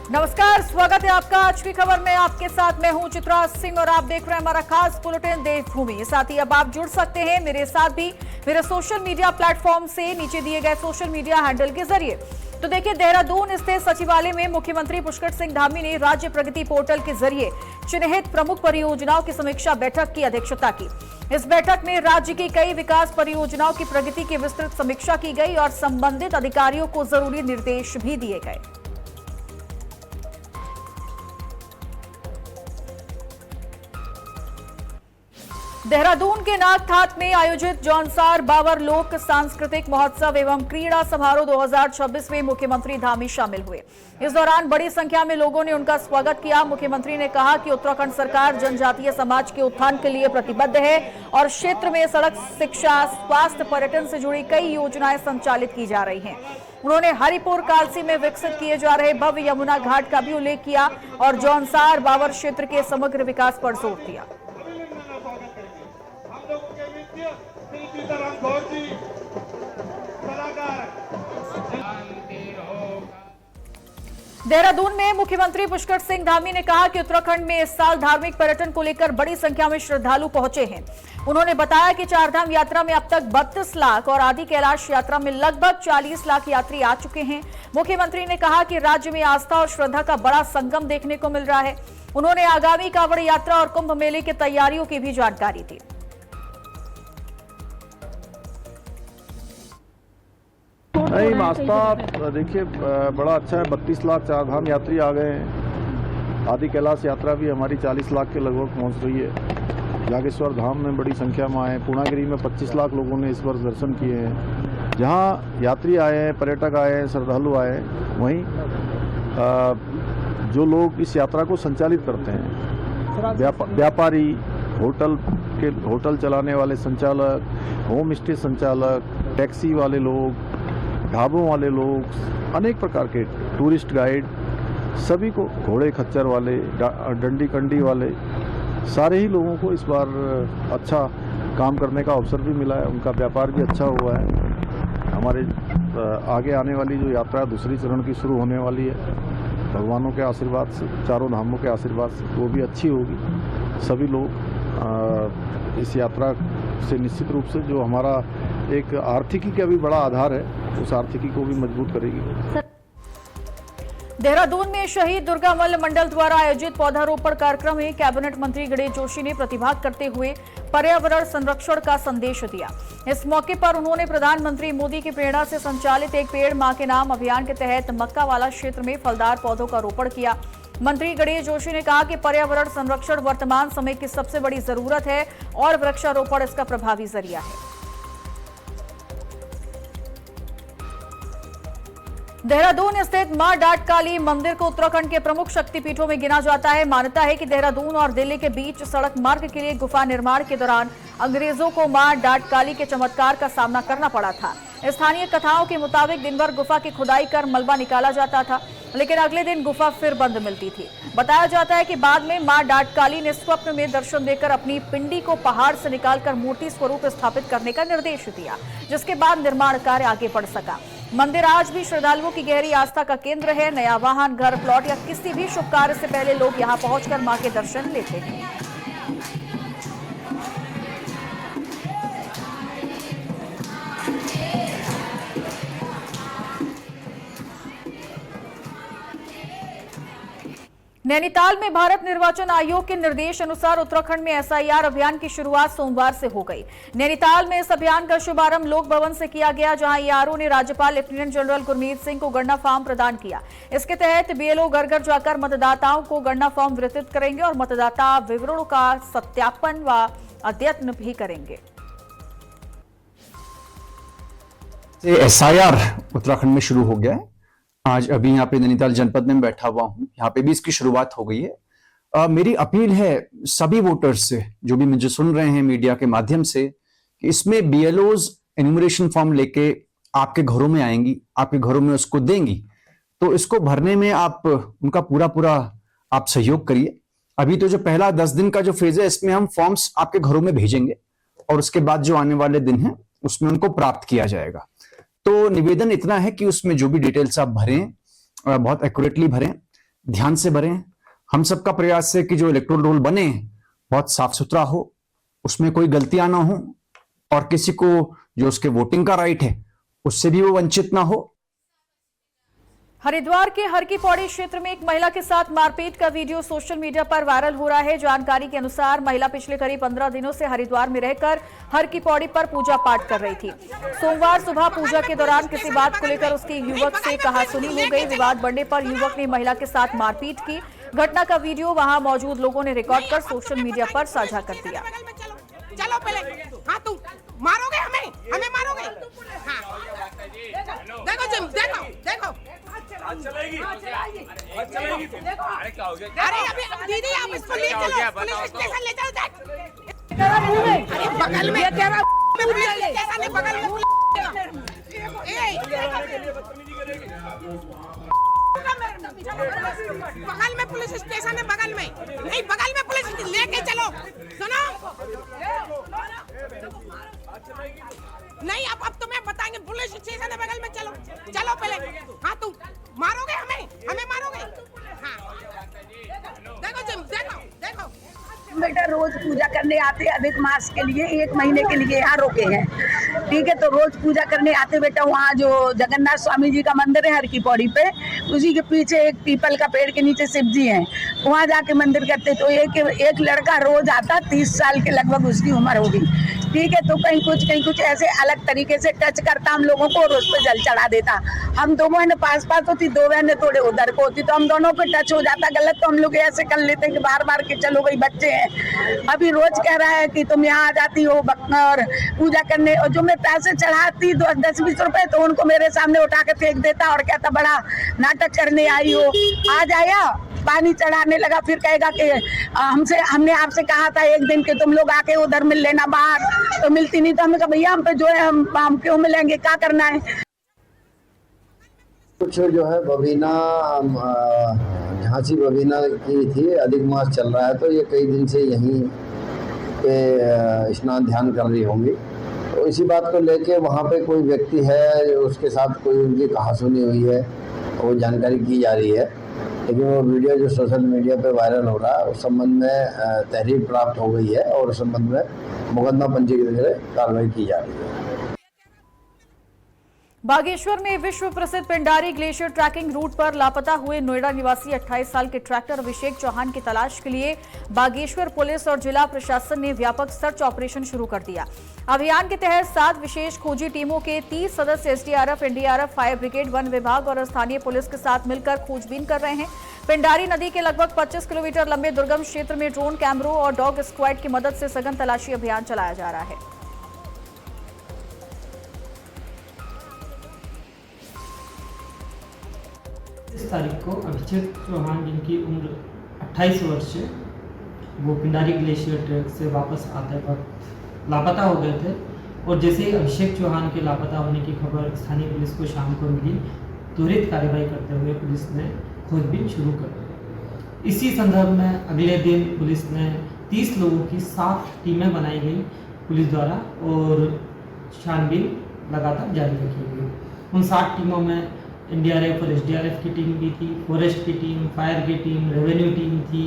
नमस्कार, स्वागत है आपका आज की खबर में। आपके साथ मैं हूं चित्रा सिंह और आप देख रहे हैं हमारा खास बुलेटिन देवभूमि। साथ ही अब आप जुड़ सकते हैं मेरे साथ भी मेरे सोशल मीडिया प्लेटफॉर्म से नीचे दिए गए सोशल मीडिया हैंडल के जरिए। तो देखिए, देहरादून स्थित सचिवालय में मुख्यमंत्री पुष्कर सिंह धामी ने राज्य प्रगति पोर्टल के जरिए चिन्हित प्रमुख परियोजनाओं की समीक्षा बैठक की अध्यक्षता की। इस बैठक में राज्य की कई विकास परियोजनाओं की प्रगति की विस्तृत समीक्षा की गई और संबंधित अधिकारियों को जरूरी निर्देश भी दिए गए। देहरादून के नागठाट में आयोजित जौनसार बावर लोक सांस्कृतिक महोत्सव एवं क्रीड़ा समारोह 2026 में मुख्यमंत्री धामी शामिल हुए। इस दौरान बड़ी संख्या में लोगों ने उनका स्वागत किया। मुख्यमंत्री ने कहा कि उत्तराखंड सरकार जनजातीय समाज के उत्थान के लिए प्रतिबद्ध है और क्षेत्र में सड़क, शिक्षा, स्वास्थ्य, पर्यटन से जुड़ी कई योजनाएं संचालित की जा रही हैं। उन्होंने हरिपुर कालसी में विकसित किए जा रहे भव्य यमुना घाट का भी उल्लेख किया और जौनसार बावर क्षेत्र के समग्र विकास पर जोर दिया। देहरादून में मुख्यमंत्री पुष्कर सिंह धामी ने कहा कि उत्तराखंड में इस साल धार्मिक पर्यटन को लेकर बड़ी संख्या में श्रद्धालु पहुंचे हैं। उन्होंने बताया कि चारधाम यात्रा में अब तक 32 लाख और आदि कैलाश यात्रा में लगभग 40 लाख यात्री आ चुके हैं। मुख्यमंत्री ने कहा कि राज्य में आस्था और श्रद्धा का बड़ा संगम देखने को मिल रहा है। उन्होंने आगामी कांवड़ यात्रा और कुंभ मेले की तैयारियों की भी जानकारी दी। नहीं, आस्था देखिए बड़ा अच्छा है। 32 लाख चारधाम यात्री आ गए हैं। आदि कैलाश यात्रा भी हमारी 40 लाख के लगभग पहुंच रही है। जागेश्वर धाम में बड़ी संख्या में आए। पूर्णागिरी में 25 लाख लोगों ने इस वर्ष दर्शन किए हैं। जहां यात्री आए हैं, पर्यटक आए हैं, श्रद्धालु आए हैं, वहीं जो लोग इस यात्रा को संचालित करते हैं, व्यापारी, होटल चलाने वाले संचालक, होम स्टे संचालक, टैक्सी वाले लोग, ढाबों वाले लोग, अनेक प्रकार के टूरिस्ट गाइड, सभी को, घोड़े खच्चर वाले, डंडी कंडी वाले, सारे ही लोगों को इस बार अच्छा काम करने का अवसर भी मिला है। उनका व्यापार भी अच्छा हुआ है। हमारे आगे आने वाली जो यात्रा दूसरी चरण की शुरू होने वाली है, भगवानों के आशीर्वाद से, चारों धामों के आशीर्वाद से, वो भी अच्छी होगी। सभी लोग इस यात्रा से निश्चित रूप से जो हमारा एक आर्थिकी का भी बड़ा आधार है, उस आर्थिकी को भी मजबूत करेगी। देहरादून में शहीद दुर्गामल्ल मंडल द्वारा आयोजित पौधारोपण कार्यक्रम में कैबिनेट मंत्री गणेश जोशी ने प्रतिभाग करते हुए पर्यावरण संरक्षण का संदेश दिया। इस मौके पर उन्होंने प्रधानमंत्री मोदी की प्रेरणा से संचालित एक पेड़ मां के नाम अभियान के तहत मक्कावाला क्षेत्र में फलदार पौधों का रोपण किया। मंत्री गणेश जोशी ने कहा कि पर्यावरण संरक्षण वर्तमान समय की सबसे बड़ी जरूरत है और वृक्षारोपण इसका प्रभावी जरिया है। देहरादून स्थित मां डाटकाली मंदिर को उत्तराखंड के प्रमुख शक्तिपीठों में गिना जाता है। मान्यता है कि देहरादून और दिल्ली के बीच सड़क मार्ग के लिए गुफा निर्माण के दौरान अंग्रेजों को मां डाटकाली के चमत्कार का सामना करना पड़ा था। स्थानीय कथाओं के मुताबिक दिन भर गुफा की खुदाई कर मलबा निकाला जाता था, लेकिन अगले दिन गुफा फिर बंद मिलती थी। बताया जाता है कि बाद में मां डाटकाली ने स्वप्न में दर्शन देकर अपनी पिंडी को पहाड़ से निकालकर मूर्ति स्वरूप स्थापित करने का निर्देश दिया, जिसके बाद निर्माण कार्य आगे बढ़ सका। मंदिर आज भी श्रद्धालुओं की गहरी आस्था का केंद्र है। नया वाहन, घर, प्लॉट या किसी भी शुभ कार्य से पहले लोग यहां पहुंचकर मां के दर्शन लेते हैं। नैनीताल में भारत निर्वाचन आयोग के निर्देश अनुसार उत्तराखंड में एसआईआर अभियान की शुरुआत सोमवार से हो गई। नैनीताल में इस अभियान का शुभारंभ लोक भवन से किया गया, जहां ईआरओ ने राज्यपाल लेफ्टिनेंट जनरल गुरमीत सिंह को गणना फॉर्म प्रदान किया। इसके तहत बीएलओ घर घर जाकर मतदाताओं को गणना फॉर्म वितरित करेंगे और मतदाता विवरणों का सत्यापन व अद्यतन भी करेंगे। एसआईआर उत्तराखंड में शुरू हो गया है। आज अभी यहाँ पे नैनीताल जनपद में बैठा हुआ हूँ, यहाँ पे भी इसकी शुरुआत हो गई है। मेरी अपील है सभी वोटर्स से, जो भी मुझे सुन रहे हैं मीडिया के माध्यम से, कि इसमें बीएलओज एन्यूमरेशन फॉर्म लेके आपके घरों में आएंगी, आपके घरों में उसको देंगी, तो इसको भरने में आप उनका पूरा आप सहयोग करिए। अभी तो जो पहला 10 दिन का जो फेज है, इसमें हम फॉर्म्स आपके घरों में भेजेंगे और उसके बाद जो आने वाले दिन है उसमें उनको प्राप्त किया जाएगा। तो निवेदन इतना है कि उसमें जो भी डिटेल्स आप भरें बहुत एक्यूरेटली भरें। ध्यान से भरें। हम सबका प्रयास है कि जो इलेक्टोरल रोल बने बहुत साफ सुथरा हो, उसमें कोई गलतियां ना हो और किसी को जो उसके वोटिंग का राइट है उससे भी वो वंचित ना हो। हरिद्वार के हर की पौड़ी क्षेत्र में एक महिला के साथ मारपीट का वीडियो सोशल मीडिया पर वायरल हो रहा है। जानकारी के अनुसार महिला पिछले करीब 15 दिनों से हरिद्वार में रहकर हर की पौड़ी पर पूजा पाठ कर रही थी। सोमवार सुबह पूजा के दौरान किसी बात को लेकर उसकी युवक से कहासुनी हो गई। विवाद बढ़ने पर युवक ने महिला के साथ मारपीट की। घटना का वीडियो वहां मौजूद लोगों ने रिकॉर्ड कर सोशल मीडिया पर साझा कर दिया। चलो पहले, हाँ तुम मारोगे हमें मारोगे। हाँ। देखो जिम, देखो चलेगी। अरे अभी दीदी आप इसको ले चलो, पुलिस स्टेशन ले जाओ। अरे बगल में पुलिस स्टेशन है, बगल में बगल में पुलिस स्टेशन है, बगल में नहीं, बगल में पुलिस लेके चलो। सुनो नहीं, अब तुम्हें बताएंगे, पुलिस स्टेशन है बगल में, चलो पहले। हाँ तुम मारोगे हमें मारोगे। हाँ देखो जिम, देखो बेटा रोज पूजा करने आते अधिक मास के लिए 1 महीने के लिए यहाँ रोके हैं, ठीक है। तो रोज पूजा करने आते बेटा, वहाँ जो जगन्नाथ स्वामी जी का मंदिर है हर की पौड़ी पे, उसी के पीछे एक पीपल का पेड़ के नीचे शिव जी हैं, वहाँ जाके मंदिर करते। तो एक लड़का रोज आता, 30 साल के लगभग उसकी उम्र होगी, ठीक है। तो कहीं कुछ ऐसे अलग तरीके से टच करता हम लोगों को और उस पर जल चढ़ा देता। हम 2 बहनें पास होती, 2 बहनें थोड़े उधर को होती, तो हम दोनों पे टच हो जाता गलत, तो हम लोग ऐसे कर लेते हैं कि बार के चलो भाई बच्चे हैं। अभी रोज कह रहा है कि तुम यहाँ आ जाती हो और पूजा करने, और जो मैं पैसे चढ़ाती 10-20 रुपए, तो उनको मेरे सामने उठा के फेंक देता और कहता बड़ा नाटक करने आई हो। आज आया पानी चढ़ाने लगा, फिर कहेगा कि हमने आपसे कहा था एक दिन कि तुम लोग आके उधर मिल लेना बाहर, तो मिलती नहीं। तो हमने कहा भैया हम पे जो है हम क्यों मिलेंगे, क्या करना है। कुछ जो है बबीना, झांसी बबीना की थी, अधिक मास चल रहा है तो ये कई दिन से यहीं पे स्नान ध्यान कर रही होंगी। तो इसी बात को लेके वहाँ पे कोई व्यक्ति है, उसके साथ कोई उनकी कहासुनी हुई है, वो जानकारी की जा रही है। लेकिन वो वीडियो जो सोशल मीडिया पे वायरल हो रहा है उस संबंध में तहरीर प्राप्त हो गई है और उस संबंध में मुकदमा पंजीकृत कर कार्रवाई की जा रही है। बागेश्वर में विश्व प्रसिद्ध पिंडारी ग्लेशियर ट्रैकिंग रूट पर लापता हुए नोएडा निवासी 28 साल के ट्रैक्टर अभिषेक चौहान की तलाश के लिए बागेश्वर पुलिस और जिला प्रशासन ने व्यापक सर्च ऑपरेशन शुरू कर दिया। अभियान के तहत 7 विशेष खोजी टीमों के 30 सदस्य SDRF, NDRF, fire brigade, one विभाग और स्थानीय पुलिस के साथ मिलकर खोजबीन कर रहे हैं। पिंडारी नदी के लगभग 25 किलोमीटर लंबे दुर्गम क्षेत्र में ड्रोन कैमरों और डॉग स्क्वाड की मदद से सघन तलाशी अभियान चलाया जा रहा है। 30 तारीख को अभिषेक चौहान जिनकी उम्र 28 वर्ष है, वो पिंडारी ग्लेशियर ट्रैक से वापस आते वक्त लापता हो गए थे। और जैसे ही अभिषेक चौहान के लापता होने की खबर स्थानीय पुलिस को शाम को मिली, त्वरित कार्रवाई करते हुए पुलिस ने खोजबीन शुरू कर दी। इसी संदर्भ में अगले दिन पुलिस ने 30 लोगों की 7 टीमें बनाई गई पुलिस द्वारा और छानबीन लगातार जारी रखी गई। उन 7 टीमों में एनडीआरएफ और एसडीआरएफ की टीम भी थी, फॉरेस्ट की टीम, फायर की टीम, रेवेन्यू टीम थी,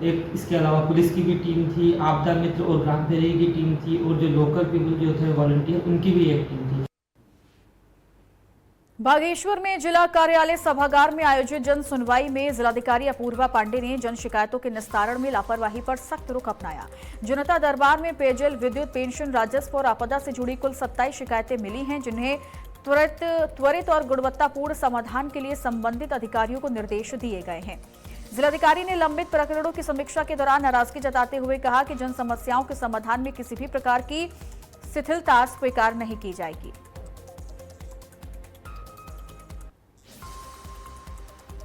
एक इसके अलावा पुलिस की भी टीम थी, आपदा मित्र और ग्राम फेरी की टीम थी, और जो लोकल पीपल जो थे वॉलंटियर उनकी भी एक टीम थी। बागेश्वर में जिला कार्यालय सभागार में आयोजित जन सुनवाई में जिलाधिकारी अपूर्वा पांडे ने जन शिकायतों के निस्तारण में लापरवाही पर सख्त रुख अपनाया। जनता दरबार में पेयजल, विद्युत, पेंशन, राजस्व और आपदा से जुड़ी कुल 27 शिकायतें मिली हैं, जिन्हें त्वरित और गुणवत्तापूर्ण समाधान के लिए संबंधित अधिकारियों को निर्देश दिए गए हैं। जिलाधिकारी ने लंबित प्रकरणों की समीक्षा के दौरान नाराजगी जताते हुए कहा कि जन समस्याओं के समाधान में किसी भी प्रकार की शिथिलता स्वीकार नहीं की जाएगी।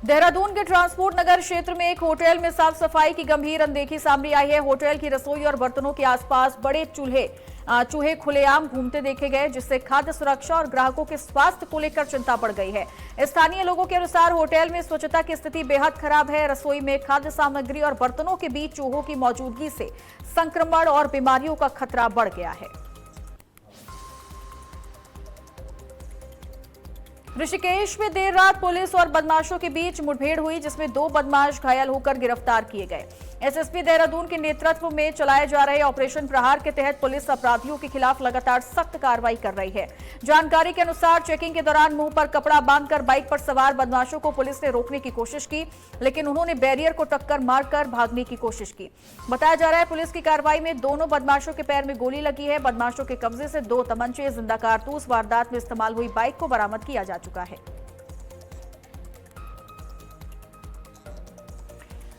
देहरादून के ट्रांसपोर्ट नगर क्षेत्र में एक होटल में साफ सफाई की गंभीर अनदेखी सामने आई है। होटल की रसोई और बर्तनों के आसपास बड़े चूहे खुलेआम घूमते देखे गए, जिससे खाद्य सुरक्षा और ग्राहकों के स्वास्थ्य को लेकर चिंता बढ़ गई है। स्थानीय लोगों के अनुसार होटल में स्वच्छता की स्थिति बेहद खराब है। रसोई में खाद्य सामग्री और बर्तनों के बीच चूहों की मौजूदगी से संक्रमण और बीमारियों का खतरा बढ़ गया है। ऋषिकेश में देर रात पुलिस और बदमाशों के बीच मुठभेड़ हुई, जिसमें 2 बदमाश घायल होकर गिरफ्तार किए गए। एसएसपी देहरादून के नेतृत्व में चलाए जा रहे ऑपरेशन प्रहार के तहत पुलिस अपराधियों के खिलाफ लगातार सख्त कार्रवाई कर रही है। जानकारी के अनुसार चेकिंग के दौरान मुंह पर कपड़ा बांधकर बाइक पर सवार बदमाशों को पुलिस ने रोकने की कोशिश की, लेकिन उन्होंने बैरियर को टक्कर मारकर भागने की कोशिश की। बताया जा रहा है पुलिस की कार्रवाई में दोनों बदमाशों के पैर में गोली लगी है। बदमाशों के कब्जे से 2 तमंचे, जिंदा कारतूस, वारदात में इस्तेमाल हुई बाइक को बरामद किया जा चुका है।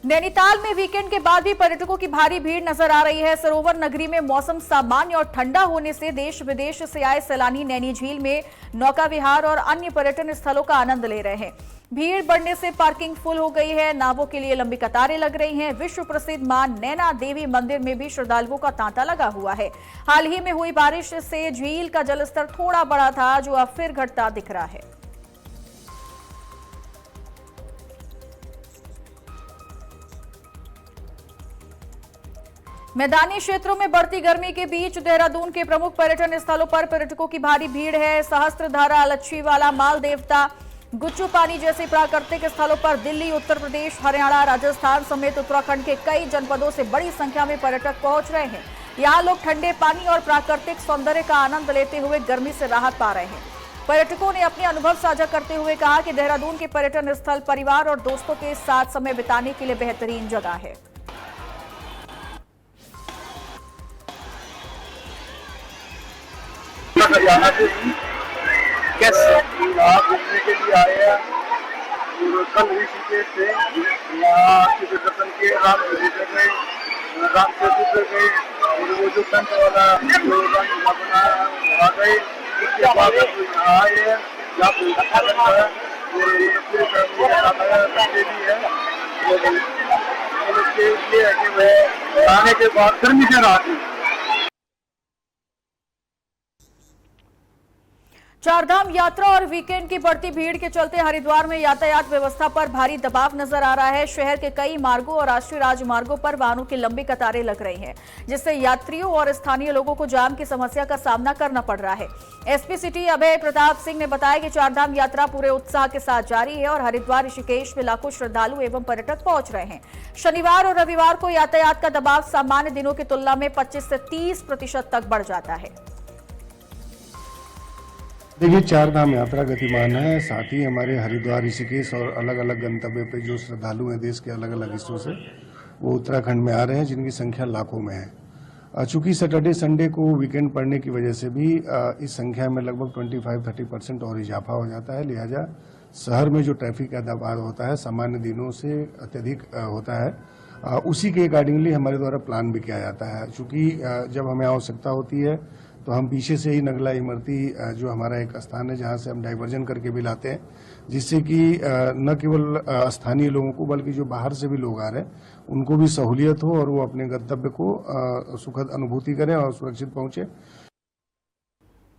नैनीताल में वीकेंड के बाद भी पर्यटकों की भारी भीड़ नजर आ रही है। सरोवर नगरी में मौसम सामान्य और ठंडा होने से देश विदेश से आए सैलानी नैनी झील में नौका विहार और अन्य पर्यटन स्थलों का आनंद ले रहे हैं। भीड़ बढ़ने से पार्किंग फुल हो गई है। नावों के लिए लंबी कतारें लग रही हैं। विश्व प्रसिद्ध मां नैना देवी मंदिर में भी श्रद्धालुओं का तांता लगा हुआ है। हाल ही में हुई बारिश से झील का जलस्तर थोड़ा बढ़ा था, जो अब फिर घटता दिख रहा है। मैदानी क्षेत्रों में बढ़ती गर्मी के बीच देहरादून के प्रमुख पर्यटन स्थलों पर पर्यटकों की भारी भीड़ है। सहस्त्रधारा, लच्छीवाला, माल देवता, गुच्चू पानी जैसे प्राकृतिक स्थलों पर दिल्ली, उत्तर प्रदेश, हरियाणा, राजस्थान समेत उत्तराखंड के कई जनपदों से बड़ी संख्या में पर्यटक पहुंच रहे हैं। यहाँ लोग ठंडे पानी और प्राकृतिक सौंदर्य का आनंद लेते हुए गर्मी से राहत पा रहे हैं। पर्यटकों ने अपने अनुभव साझा करते हुए कहा कि देहरादून के पर्यटन स्थल परिवार और दोस्तों के साथ समय बिताने के लिए बेहतरीन जगह है। यहाँ से कैसे आप घूमने के लिए आए हैं। कल ऋषिकेश से यहाँ के दर्शन के राम सेतु पे गए और वो जो संत वाला जो रंग बनाया वहाँ गए। उसके बाद यहाँ आए हैं, जहाँ पे अच्छा लगता है और बच्चे भी है। उसके लिए है कि वह आने के बाद गर्मी से राहत है। चारधाम यात्रा और वीकेंड की बढ़ती भीड़ के चलते हरिद्वार में यातायात व्यवस्था पर भारी दबाव नजर आ रहा है। शहर के कई मार्गों और राष्ट्रीय राजमार्गों पर वाहनों की लंबी कतारें लग रही हैं, जिससे यात्रियों और स्थानीय लोगों को जाम की समस्या का सामना करना पड़ रहा है। एसपी सिटी अभय प्रताप सिंह ने बताया कि चारधाम यात्रा पूरे उत्साह के साथ जारी है और हरिद्वार, ऋषिकेश में लाखों श्रद्धालु एवं पर्यटक पहुंच रहे हैं। शनिवार और रविवार को यातायात का दबाव सामान्य दिनों की तुलना में 25 से 30% तक बढ़ जाता है। देखिए, चारधाम यात्रा गतिमान है। साथ ही हमारे हरिद्वार, ऋषिकेश और अलग अलग गंतव्य पे जो श्रद्धालु हैं देश के अलग अलग हिस्सों से, वो उत्तराखंड में आ रहे हैं, जिनकी संख्या लाखों में है। चूंकि सैटरडे संडे को वीकेंड पड़ने की वजह से भी इस संख्या में लगभग 25-30% और इजाफा हो जाता है। लिहाजा शहर में जो ट्रैफिक का दबाव होता है सामान्य दिनों से अत्यधिक होता है। उसी के अकॉर्डिंगली हमारे द्वारा प्लान भी किया जाता है। चूंकि जब हमें आवश्यकता होती है तो हम पीछे से ही नगला इमरती जो हमारा एक स्थान है जहां से हम डाइवर्जन करके भी लाते हैं, जिससे कि न केवल स्थानीय लोगों को बल्कि जो बाहर से भी लोग आ रहे हैं उनको भी सहूलियत हो और वो अपने गंतव्य को सुखद अनुभूति करें और सुरक्षित पहुंचे।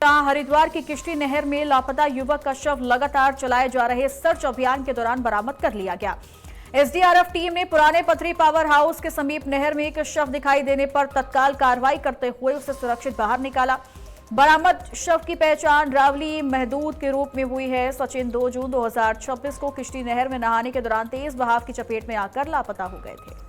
हरिद्वार की किश्ती नहर में लापता युवक का शव लगातार चलाए जा रहे सर्च अभियान के दौरान बरामद कर लिया गया। एसडीआरएफ टीम ने पुराने पथरी पावर हाउस के समीप नहर में एक शव दिखाई देने पर तत्काल कार्रवाई करते हुए उसे सुरक्षित बाहर निकाला। बरामद शव की पहचान रावली महदूद के रूप में हुई है। सचिन 2 जून 2026 को किश्ती नहर में नहाने के दौरान तेज बहाव की चपेट में आकर लापता हो गए थे।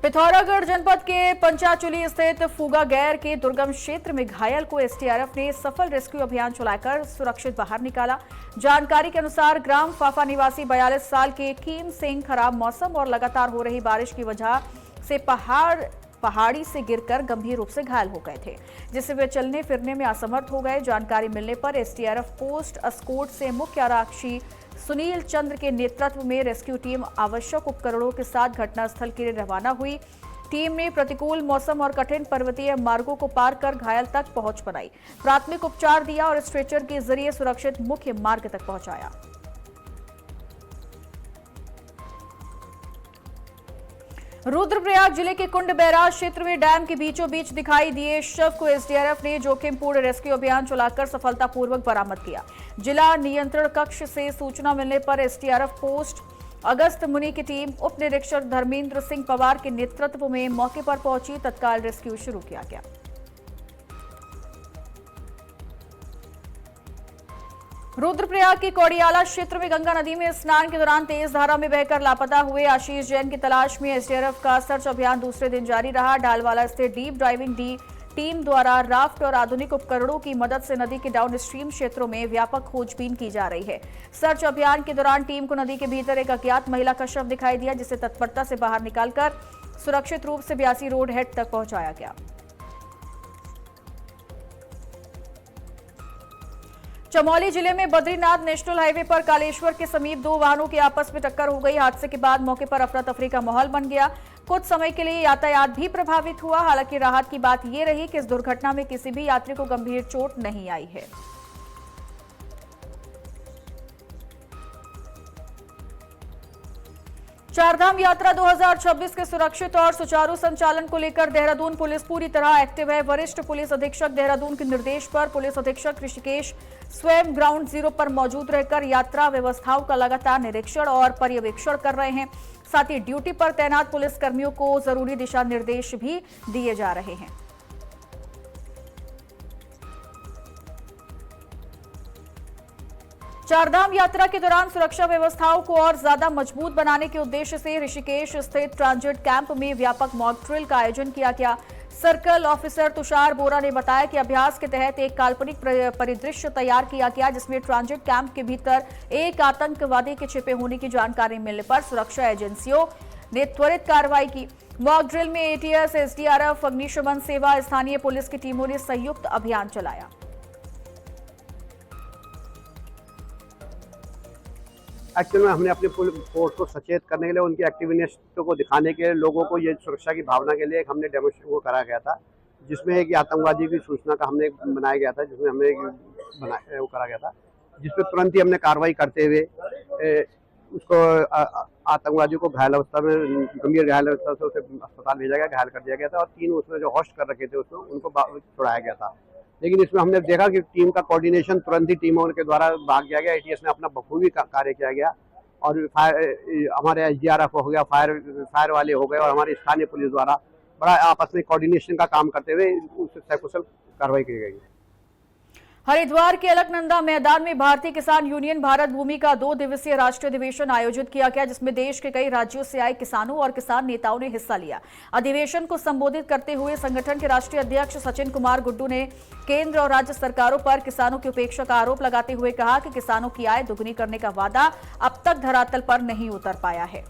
पिथौरागढ़ जनपद के पंचाचुली स्थित फूगा गैर के दुर्गम क्षेत्र में घायल को एसडीआरएफ ने सफल रेस्क्यू अभियान चलाकर सुरक्षित बाहर निकाला। जानकारी के अनुसार ग्राम फाफा निवासी 42 साल के कीम सिंह खराब मौसम और लगातार हो रही बारिश की वजह से पहाड़ी से गिरकर गंभीर रूप से घायल हो गए थे, जिससे वे चलने फिरने में असमर्थ हो गए। जानकारी मिलने पर एसडीआरएफ पोस्ट अस्कोट से मुख्य आरक्षी सुनील चंद्र के नेतृत्व में रेस्क्यू टीम आवश्यक उपकरणों के साथ घटनास्थल के लिए रवाना हुई। टीम ने प्रतिकूल मौसम और कठिन पर्वतीय मार्गों को पार कर घायल तक पहुंच बनाई, प्राथमिक उपचार दिया और स्ट्रेचर के जरिए सुरक्षित मुख्य मार्ग तक पहुंचाया। रुद्रप्रयाग जिले के कुंड बैराज क्षेत्र में डैम के बीचों बीच दिखाई दिए शव को एसडीआरएफ ने जोखिमपूर्ण रेस्क्यू अभियान चलाकर सफलतापूर्वक बरामद किया। जिला नियंत्रण कक्ष से सूचना मिलने पर एसडीआरएफ पोस्ट अगस्त मुनि की टीम उप निरीक्षक धर्मेंद्र सिंह पवार के नेतृत्व में मौके पर पहुंची। तत्काल रेस्क्यू शुरू किया गया। रुद्रप्रयाग के कौड़ियाला क्षेत्र में गंगा नदी में स्नान के दौरान तेज धारा में बहकर लापता हुए आशीष जैन की तलाश में एसडीआरएफ का सर्च अभियान दूसरे दिन जारी रहा। डालवाला स्थित डीप डाइविंग टीम द्वारा राफ्ट और आधुनिक उपकरणों की मदद से नदी के डाउन स्ट्रीम क्षेत्रों में व्यापक खोजबीन की जा रही है। सर्च अभियान के दौरान टीम को नदी के भीतर एक अज्ञात महिला का शव दिखाई दिया, जिसे तत्परता से बाहर निकालकर सुरक्षित रूप से ब्यासी रोड हेड तक पहुंचाया गया। चमोली जिले में बद्रीनाथ नेशनल हाईवे पर कालेश्वर के समीप दो वाहनों की आपस में टक्कर हो गई। हादसे के बाद मौके पर अफरा तफरी का माहौल बन गया। कुछ समय के लिए यातायात भी प्रभावित हुआ। हालांकि राहत की बात यह रही कि इस दुर्घटना में किसी भी यात्री को गंभीर चोट नहीं आई है। चारधाम यात्रा 2026 के सुरक्षित और सुचारू संचालन को लेकर देहरादून पुलिस पूरी तरह एक्टिव है। वरिष्ठ पुलिस अधीक्षक देहरादून के निर्देश पर पुलिस अधीक्षक ऋषिकेश स्वयं ग्राउंड जीरो पर मौजूद रहकर यात्रा व्यवस्थाओं का लगातार निरीक्षण और पर्यवेक्षण कर रहे हैं। साथ ही ड्यूटी पर तैनात पुलिस कर्मियों को जरूरी दिशा निर्देश भी दिए जा रहे हैं। चारधाम यात्रा के दौरान सुरक्षा व्यवस्थाओं को और ज्यादा मजबूत बनाने के उद्देश्य से ऋषिकेश स्थित ट्रांजिट कैंप में व्यापक मॉक ड्रिल का आयोजन किया गया। सर्कल ऑफिसर तुषार बोरा ने बताया कि अभ्यास के तहत एक काल्पनिक परिदृश्य तैयार किया गया, जिसमें ट्रांजिट कैंप के भीतर एक आतंकवादी के छिपे होने की जानकारी मिलने पर सुरक्षा एजेंसियों ने त्वरित कार्रवाई की। मॉक ड्रिल में एटीएस, एसडीआरएफ, अग्निशमन सेवा, स्थानीय पुलिस की टीमों ने संयुक्त अभियान चलाया। एक्चुअल में हमने अपने फोर्स को सचेत करने के लिए, उनकी एक्टिवनेस को दिखाने के लिए, लोगों को ये सुरक्षा की भावना के लिए एक हमने डेमोस्ट्रेशन को करा गया था, जिसमें एक आतंकवादी की सूचना का हमने बनाया गया था, जिसमें हमने वो करा गया था, जिसपे तुरंत ही हमने कार्रवाई करते हुए उसको आतंकवादी को घायल अवस्था में, गंभीर घायल अवस्था से उसे अस्पताल भेजा गया, घायल कर दिया गया था और 3 उसमें जो होस्ट कर रखे थे उसको उनको छुड़ाया गया था। लेकिन इसमें हमने देखा कि टीम का कोऑर्डिनेशन तुरंत ही टीमों के द्वारा भाग किया गया। एटीएस ने अपना बखूबी कार्य किया गया और हमारे एसडीआरएफ हो गया, फायर वाले हो गए और हमारी स्थानीय पुलिस द्वारा बड़ा आपस में कोऑर्डिनेशन का काम करते हुए उससे सकुशल कार्रवाई की गई। हरिद्वार के अलकनंदा मैदान में भारतीय किसान यूनियन भारत भूमि का 2 दिवसीय राष्ट्रीय अधिवेशन आयोजित किया गया, जिसमें देश के कई राज्यों से आए किसानों और किसान नेताओं ने हिस्सा लिया। अधिवेशन को संबोधित करते हुए संगठन के राष्ट्रीय अध्यक्ष सचिन कुमार गुड्डू ने केंद्र और राज्य सरकारों पर किसानों की उपेक्षा का आरोप लगाते हुए कहा कि किसानों की आय दुगनी करने का वादा अब तक धरातल पर नहीं उतर पाया है।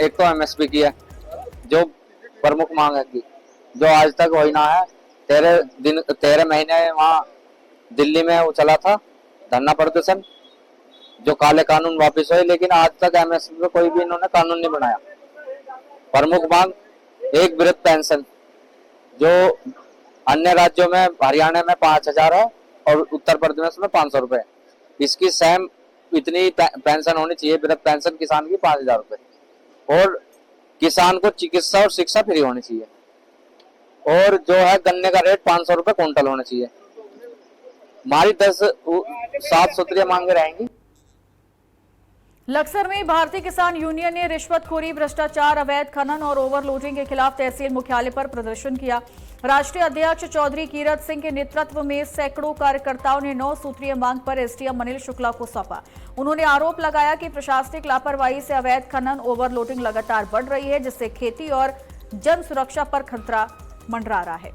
एक तो एमएसपी की है, जो प्रमुख मांग है, जो आज तक वही ना है। 13 महीने वहाँ दिल्ली में वो चला था धरना प्रदर्शन, जो काले कानून वापस हुए, लेकिन आज तक एमएसपी पे कोई भी इन्होंने कानून नहीं बनाया। प्रमुख मांग एक वृद्ध पेंशन, जो अन्य राज्यों में हरियाणा में 5000 है और उत्तर प्रदेश में 500 रुपए। इसकी सेम इतनी पेंशन होनी चाहिए, वृद्ध पेंशन किसान की 5000 रुपए, और किसान को चिकित्सा और शिक्षा फ्री होनी चाहिए, और जो है गन्ने का रेट 500 रुपए क्विंटल होना चाहिए। हमारी 7 सूत्रीय मांगे रहेंगी। लक्सर में भारतीय किसान यूनियन ने रिश्वतखोरी, भ्रष्टाचार, अवैध खनन और ओवरलोडिंग के खिलाफ तहसील मुख्यालय पर प्रदर्शन किया। राष्ट्रीय अध्यक्ष चौधरी कीरत सिंह के नेतृत्व में सैकड़ों कार्यकर्ताओं ने 9 सूत्रीय मांग पर एसडीएम अनिल शुक्ला को सौंपा। उन्होंने आरोप लगाया कि प्रशासनिक लापरवाही से अवैध खनन, ओवरलोडिंग लगातार बढ़ रही है, जिससे खेती और जन सुरक्षा पर खतरा मंडरा रहा है।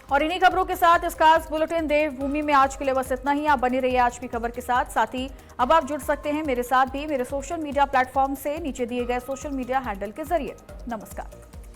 और इन्हीं खबरों के साथ इस खास बुलेटिन देवभूमि में आज के लिए बस इतना ही। आप बने रहिए आज की खबर के साथ ही अब आप जुड़ सकते हैं मेरे साथ भी मेरे सोशल मीडिया प्लेटफॉर्म से नीचे दिए गए सोशल मीडिया हैंडल के जरिए। नमस्कार।